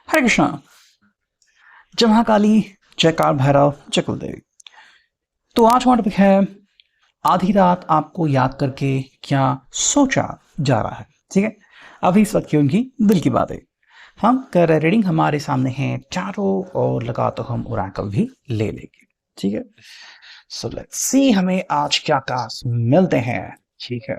हरे कृष्णा। जय महाकाली, जयकार भैरव, जय कुलदेवी। तो आज हमारा टॉपिक है आधी रात आपको याद करके क्या सोचा जा रहा है। ठीक है, अभी इस वक्त की उनकी दिल की बात है। हम कर रहे रीडिंग, हमारे सामने है चारों और लगा तो हम ओरेकल भी ले लेंगे। ठीक है, सो लेट्स सी हमें आज क्या कार्ड्स मिलते हैं। ठीक है,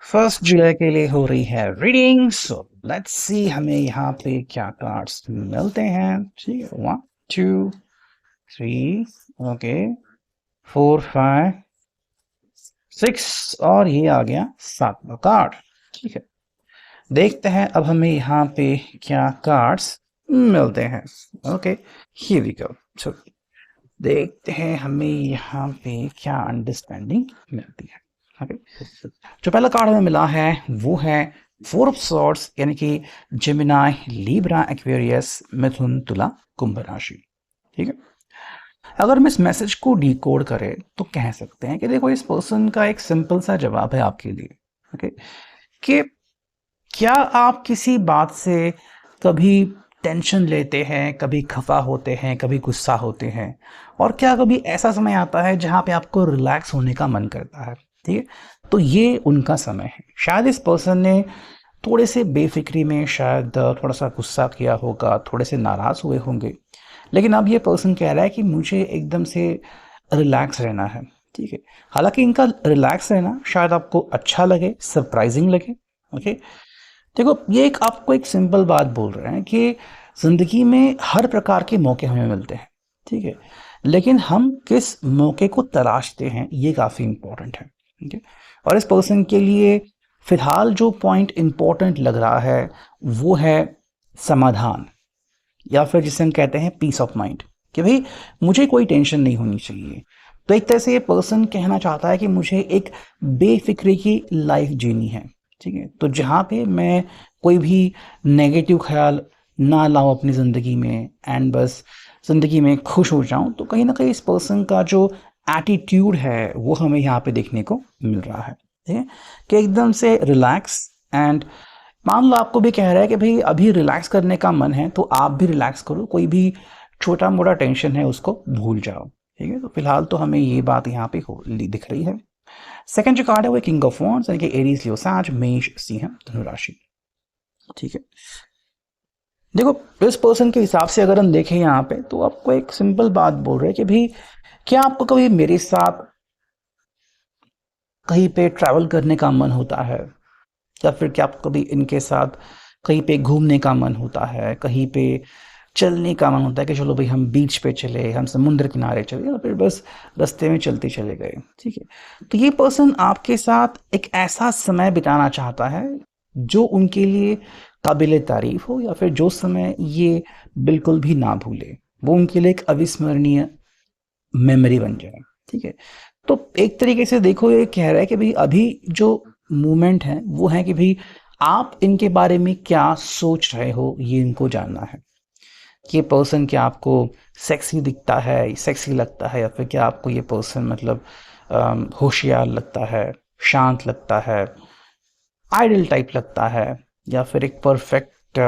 1 जुलाई के लिए हो रही है रीडिंग, सो लेट्स सी हमें यहाँ पे क्या कार्ड्स मिलते हैं। ठीक है, 1 2 3, ओके, 4 5 6 और ये आ गया 7वां कार्ड। ठीक है, देखते हैं अब हमें यहाँ पे क्या कार्ड्स मिलते हैं। Okay, here we go. So देखते हैं हमें यहाँ पे क्या अंडरस्टैंडिंग मिलती है। ओके, जो पहला कार्ड हमें मिला है वो है 4 ऑफ सॉर्ड्स, यानी कि जेमिनाई, लीब्रा, एक्वेरियस, मिथुन, तुला, कुंभ राशि। ठीक है, अगर हम इस मैसेज को डिकोड करें तो कह सकते हैं कि देखो, इस पर्सन का एक सिंपल सा जवाब है आपके लिए। ओके, कि क्या आप किसी बात से कभी टेंशन लेते हैं, कभी खफा होते हैं, कभी गुस्सा होते हैं, और क्या कभी ऐसा समय आता है जहां पे आपको रिलैक्स होने का मन करता है। ठीक है, तो ये उनका समय है। शायद इस पर्सन ने थोड़े से बेफिक्री में शायद थोड़ा सा गुस्सा किया होगा, थोड़े से नाराज हुए होंगे, लेकिन अब ये पर्सन कह रहा है कि मुझे एकदम से रिलैक्स रहना है। ठीक है, हालांकि इनका रिलैक्स रहना शायद आपको अच्छा लगे, सरप्राइजिंग लगे। ओके, देखो, ये एक आपको एक सिंपल बात बोल रहे हैं कि जिंदगी में हर प्रकार के मौके हमें मिलते हैं। ठीक है, लेकिन हम किस मौके को तलाशते हैं ये काफ़ी इंपॉर्टेंट है। ठीक है, और इस पर्सन के लिए फिलहाल जो पॉइंट इंपॉर्टेंट लग रहा है वो है समाधान, या फिर जिसे हम कहते हैं पीस ऑफ माइंड, कि भाई मुझे कोई टेंशन नहीं होनी चाहिए। तो एक तरह से ये पर्सन कहना चाहता है कि मुझे एक बेफिक्री की लाइफ जीनी है। ठीक है, तो जहाँ पे मैं कोई भी नेगेटिव ख्याल ना लाऊं अपनी ज़िंदगी में, एंड बस ज़िंदगी में खुश हो जाऊं, तो कहीं ना कहीं इस पर्सन का जो एटीट्यूड है वो हमें यहाँ पे देखने को मिल रहा है। ठीक है, कि एकदम से रिलैक्स, एंड मान लो आपको भी कह रहा है कि भाई अभी रिलैक्स करने का मन है तो आप भी रिलैक्स करो, कोई भी छोटा मोटा टेंशन है उसको भूल जाओ। ठीक है, तो फिलहाल तो हमें ये बात यहाँ पे दिख रही है। सेकंड जो कार्ड है वो किंग ऑफ वॉन्ड्स, यानी कि एरीज, लियो, साज, मेष, सिंह, धनु राशि। ठीक है, देखो, इस पर्सन के हिसाब से अगर हम देखें यहाँ पे तो आपको एक सिंपल बात बोल रहे हैं कि भाई क्या आपको कभी मेरे साथ कहीं पे ट्रैवल करने का मन होता है, या फिर क्या आपको कभी इनके साथ कहीं पे घूमने का मन होता है, कहीं पे चलने का मन होता है कि चलो भाई हम बीच पे चले, हम समुद्र किनारे चले, या फिर बस रास्ते में चलते चले गए। ठीक है, तो ये पर्सन आपके साथ एक ऐसा समय बिताना चाहता है जो उनके लिए काबिल तारीफ हो, या फिर जो समय ये बिल्कुल भी ना भूले, वो उनके लिए एक अविस्मरणीय मेमोरी बन जाए। ठीक है, तो एक तरीके से देखो, ये कह रहा है कि भाई अभी जो मूवमेंट है वो है कि भाई आप इनके बारे में क्या सोच रहे हो ये इनको जानना है। कि ये पर्सन क्या आपको सेक्सी दिखता है, सेक्सी लगता है, या फिर क्या आपको ये पर्सन मतलब होशियार लगता है, शांत लगता है, आइडल टाइप लगता है, या फिर एक परफेक्ट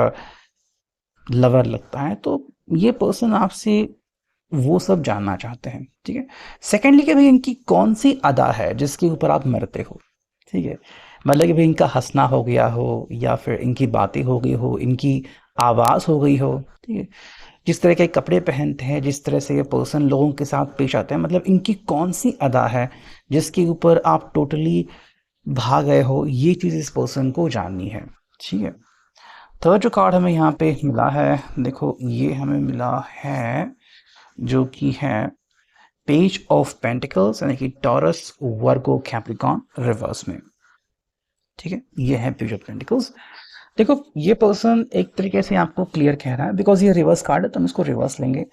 लवर लगता है। तो ये पर्सन आपसे वो सब जानना चाहते हैं। ठीक है, सेकेंडली कि भाई इनकी कौन सी अदा है जिसके ऊपर आप मरते हो। ठीक है, मतलब कि भाई इनका हंसना हो गया हो, या फिर इनकी बातें हो गई हो, इनकी आवाज़ हो गई हो। ठीक है, जिस तरह के कपड़े पहनते हैं, जिस तरह से ये पर्सन लोगों के साथ पेश आते हैं, मतलब इनकी कौन सी अदा है जिसके ऊपर आप टोटली भाग गए हो, ये चीज़ इस पर्सन को जाननी है। ठीक है, थर्ड जो कार्ड हमें यहाँ पे मिला है, देखो ये हमें मिला है जो कि है पेज ऑफ पेंटिकल्स, यानी कि टॉरस, वर्गो, कैप्रिकॉन रिवर्स में। ठीक है, ये है पेज ऑफ पेंटिकल्स। देखो, ये पर्सन एक तरीके से आपको क्लियर कह रहा है, बिकॉज ये रिवर्स कार्ड है तो हम इसको रिवर्स लेंगे,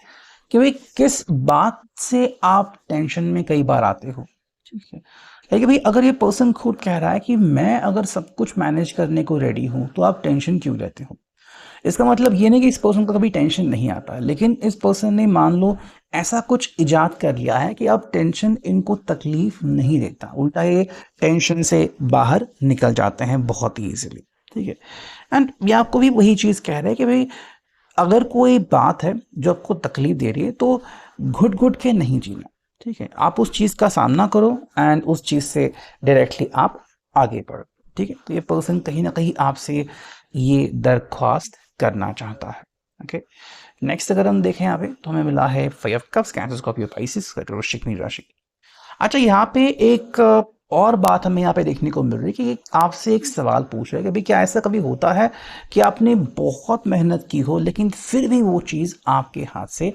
कि भाई किस बात से आप टेंशन में कई बार आते हो। ठीक है, लेकिन भाई अगर ये पर्सन खुद कह रहा है कि मैं अगर सब कुछ मैनेज करने को रेडी हूं तो आप टेंशन क्यों लेते हो, इसका मतलब ये नहीं कि इस पर्सन को कभी टेंशन नहीं आता है, लेकिन इस पर्सन ने मान लो ऐसा कुछ इजाद कर लिया है कि अब टेंशन इनको तकलीफ नहीं देता, उल्टा ये टेंशन से बाहर निकल जाते हैं बहुत ही ईजिली। ठीक है, एंड ये आपको भी वही चीज़ कह रहा है कि भाई अगर कोई बात है जो आपको तकलीफ दे रही है तो घुट घुट के नहीं जीना, ठीक है। आप उस चीज़ का सामना करो एंड उस चीज़ से डायरेक्टली आप आगे बढ़ो, ठीक है। तो ये पर्सन कहीं ना कहीं आपसे ये दरख्वास्त करना चाहता है। ओके, नेक्स्ट अगर हम देखें यहाँ पे तो हमें मिला है 5 of cups, cancer, Scorpio, Pisces, वृश्चिक, मीन राशि। अच्छा, यहाँ पे एक और बात हमें यहाँ पे देखने को मिल रही है कि आपसे एक सवाल पूछ रहे हैं कि भाई क्या ऐसा कभी होता है कि आपने बहुत मेहनत की हो लेकिन फिर भी वो चीज़ आपके हाथ से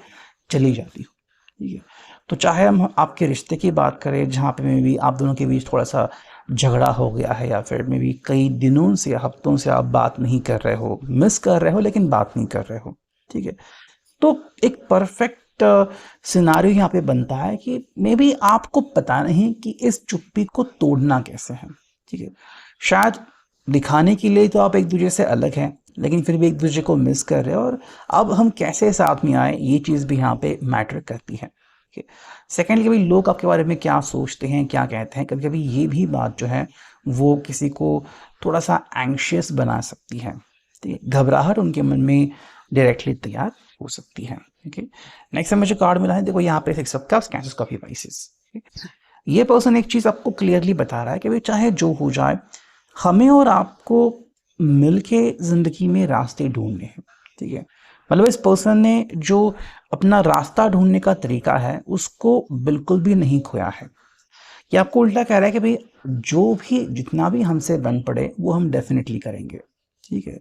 चली जाती हो, ठीक है। तो चाहे हम आपके रिश्ते की बात करें जहाँ पे में भी आप दोनों के बीच थोड़ा सा झगड़ा हो गया है, या फिर में भी कई दिनों से, हफ्तों से आप बात नहीं कर रहे हो, मिस कर रहे हो लेकिन बात नहीं कर रहे हो, ठीक है। तो एक परफेक्ट सिनारियो यहाँ पे बनता है कि मे बी आपको पता नहीं कि इस चुप्पी को तोड़ना कैसे है, ठीक है। शायद दिखाने के लिए तो आप एक दूसरे से अलग हैं लेकिन फिर भी एक दूसरे को मिस कर रहे हो, और अब हम कैसे साथ में आए ये चीज़ भी यहाँ पे मैटर करती है। सेकेंडली, कभी लोग आपके बारे में क्या सोचते हैं, क्या कहते हैं, कभी कभी ये भी बात जो है वो किसी को थोड़ा सा एंग्शियस बना सकती है, ठीक है। घबराहट उनके मन में डायरेक्टली तैयार हो सकती है। ओके, नेक्स्ट हमें जो कार्ड मिला है, देखो यहाँ पे 6 of cups, cancer, Scorpio, Pisces. ये पर्सन एक चीज आपको क्लियरली बता रहा है कि भाई चाहे जो हो जाए, हमें और आपको मिलके जिंदगी में रास्ते ढूंढने हैं, ठीक है। मतलब इस पर्सन ने जो अपना रास्ता ढूंढने का तरीका है उसको बिल्कुल भी नहीं खोया है। ये आपको उल्टा कह रहा है कि भाई जो भी जितना भी हमसे बन पड़े वो हम डेफिनेटली करेंगे, ठीक है।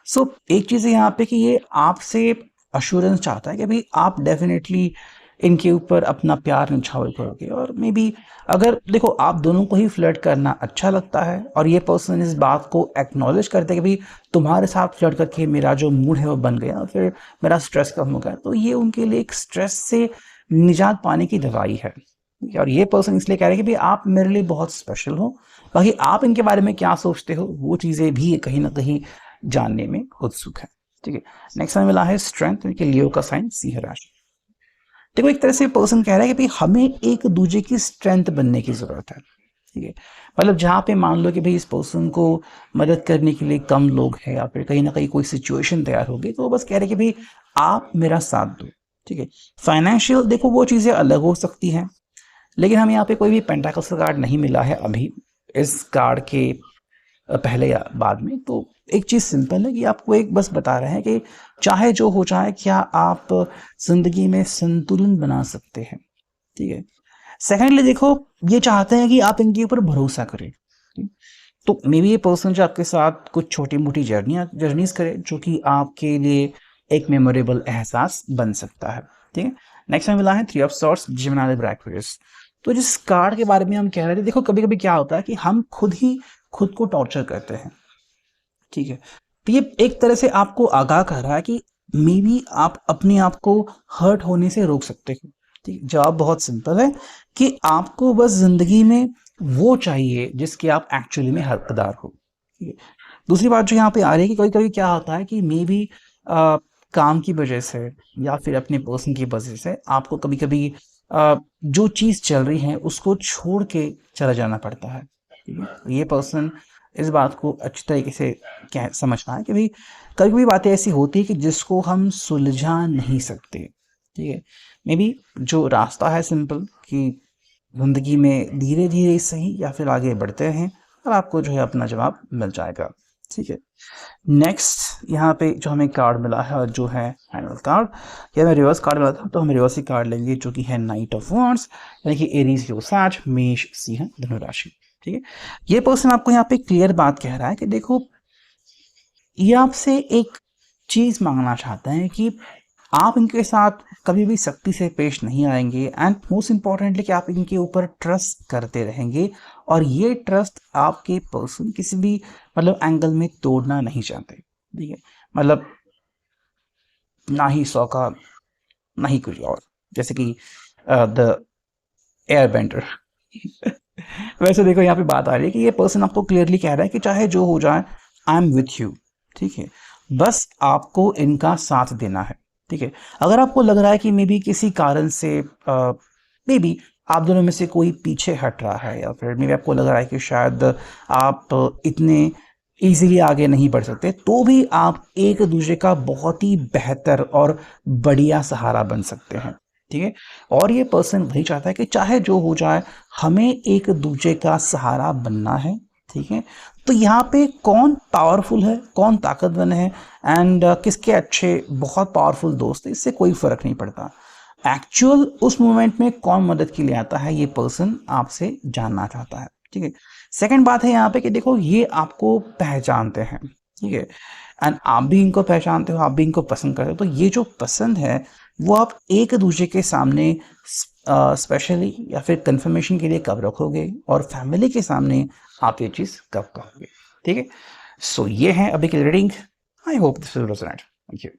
सो एक चीज़ है यहाँ पे कि ये आपसे अश्योरेंस चाहता है कि भाई आप डेफिनेटली इनके ऊपर अपना प्यार निछावर करोगे, और मे बी अगर देखो आप दोनों को ही फ्लर्ट करना अच्छा लगता है और ये पर्सन इस बात को एक्नॉलेज करते हैं कि भाई तुम्हारे साथ फ्लर्ट करके मेरा जो मूड है वो बन गया और फिर मेरा स्ट्रेस कम हो गया, तो ये उनके लिए एक स्ट्रेस से निजात पाने की दवाई है। और ये पर्सन इसलिए कह रहे हैं कि भाई आप मेरे लिए बहुत स्पेशल हो, बाकी आप इनके बारे में क्या सोचते हो वो चीज़ें भी कहीं ना कहीं जानने में उत्सुक है, ठीक है। नेक्स्ट हमें मिला है स्ट्रेंथ, लियो का साइन, सिंह राशि। देखो एक तरह से पर्सन कह रहा है कि भाई हमें एक दूसरे की स्ट्रेंथ बनने की जरूरत है, ठीक है। मतलब जहाँ पे मान लो कि भाई इस पर्सन को मदद करने के लिए कम लोग हैं या फिर कहीं ना कहीं कोई सिचुएशन तैयार होगी, तो वो बस कह रहे हैं कि भाई आप मेरा साथ दो, ठीक है। फाइनेंशियल देखो वो चीज़ें अलग हो सकती हैं, लेकिन हमें यहाँ पे कोई भी पेंटाकल्स का कार्ड नहीं मिला है अभी इस कार्ड के पहले या बाद में। तो एक चीज़ सिंपल है कि आपको एक बस बता रहे हैं कि चाहे जो हो जाए क्या आप जिंदगी में संतुलन बना सकते हैं, ठीक है। सेकेंडली देखो ये चाहते हैं कि आप इनके ऊपर भरोसा करें, ठीक? तो मे बी ये पर्सन जो आपके साथ कुछ छोटी मोटी जर्नीज करे जो कि आपके लिए एक मेमोरेबल एहसास बन सकता है, ठीक है। नेक्स्ट में मिला है 3 ऑफ सॉर्ड्स, जेमिनी, ब्रैक्वेरियस। तो जिस कार्ड के बारे में हम कह रहे थे, देखो कभी कभी क्या होता है कि हम खुद ही खुद को टॉर्चर करते हैं, ठीक है। तो ये एक तरह से आपको आगाह कर रहा है कि मे बी आप अपने आप को हर्ट होने से रोक सकते हो, ठीक है। जवाब बहुत सिंपल है कि आपको बस जिंदगी में वो चाहिए जिसके आप एक्चुअली में हकदार हो, ठीक है। दूसरी बात जो यहाँ पे आ रही है कि कभी कभी क्या होता है कि मे बी काम की वजह से या फिर अपने पर्सन की वजह से आपको कभी कभी जो चीज़ चल रही है उसको छोड़ के चला जाना पड़ता है, ठीक है। ये पर्सन इस बात को अच्छी तरीके से क्या समझना है कि भाई कभी कभी बातें ऐसी होती है कि जिसको हम सुलझा नहीं सकते, ठीक है। मे बी जो रास्ता है सिंपल कि जिंदगी में धीरे धीरे सही या फिर आगे बढ़ते हैं और आपको जो है अपना जवाब मिल जाएगा, ठीक है। नेक्स्ट यहाँ पे जो हमें कार्ड मिला है और जो है फाइनल कार्ड, ये हमें रिवर्स कार्ड मिला था तो हम रिवर्स ही कार्ड लेंगे जो कि है नाइट ऑफ वॉन्ड्स, यानी कि एरीज, लियो, साग, मेष, सिंह, धनु राशि, ठीक है। ये पर्सन आपको यहाँ पे क्लियर बात कह रहा है कि देखो ये आपसे एक चीज मांगना चाहते हैं कि आप इनके साथ कभी भी सख्ती से पेश नहीं आएंगे, एंड मोस्ट इंपॉर्टेंटली कि आप इनके ऊपर ट्रस्ट करते रहेंगे, और ये ट्रस्ट आपके पर्सन किसी भी मतलब एंगल में तोड़ना नहीं चाहते, ठीक है। मतलब ना ही 100 का ना ही कुछ और, जैसे कि द एयर बेंडर। वैसे देखो यहाँ पे बात आ रही है कि ये पर्सन आपको क्लियरली कह रहा है कि चाहे जो हो जाए आई एम विथ यू, ठीक है। बस आपको इनका साथ देना है, ठीक है। अगर आपको लग रहा है कि मे बी किसी कारण से मे बी आप दोनों में से कोई पीछे हट रहा है, या फिर मे बी आपको लग रहा है कि शायद आप इतने इजीली आगे नहीं बढ़ सकते, तो भी आप एक दूसरे का बहुत ही बेहतर और बढ़िया सहारा बन सकते हैं। ठीक है, और ये पर्सन वही चाहता है कि चाहे जो हो जाए हमें एक दूसरे का सहारा बनना है। ठीक है, तो यहाँ पे कौन पावरफुल है, कौन ताकतवर है, एंड किसके अच्छे बहुत पावरफुल दोस्त है, इससे कोई फर्क नहीं पड़ता। एक्चुअल उस मोमेंट में कौन मदद के लिए आता है, ये पर्सन आपसे जानना चाहता है। ठीक है, सेकंड बात है यहाँ पे कि देखो ये आपको पहचानते हैं। ठीक है, एंड आप भी इनको पहचानते हो, आप भी इनको पसंद करते हो, तो ये जो पसंद है वो आप एक दूसरे के सामने स्पेशली या फिर कंफर्मेशन के लिए कब रखोगे, और फैमिली के सामने आप ये चीज़ कब कहोगे। ठीक है, सो ये है अभी की reading. I hope this will resonate. Thank you.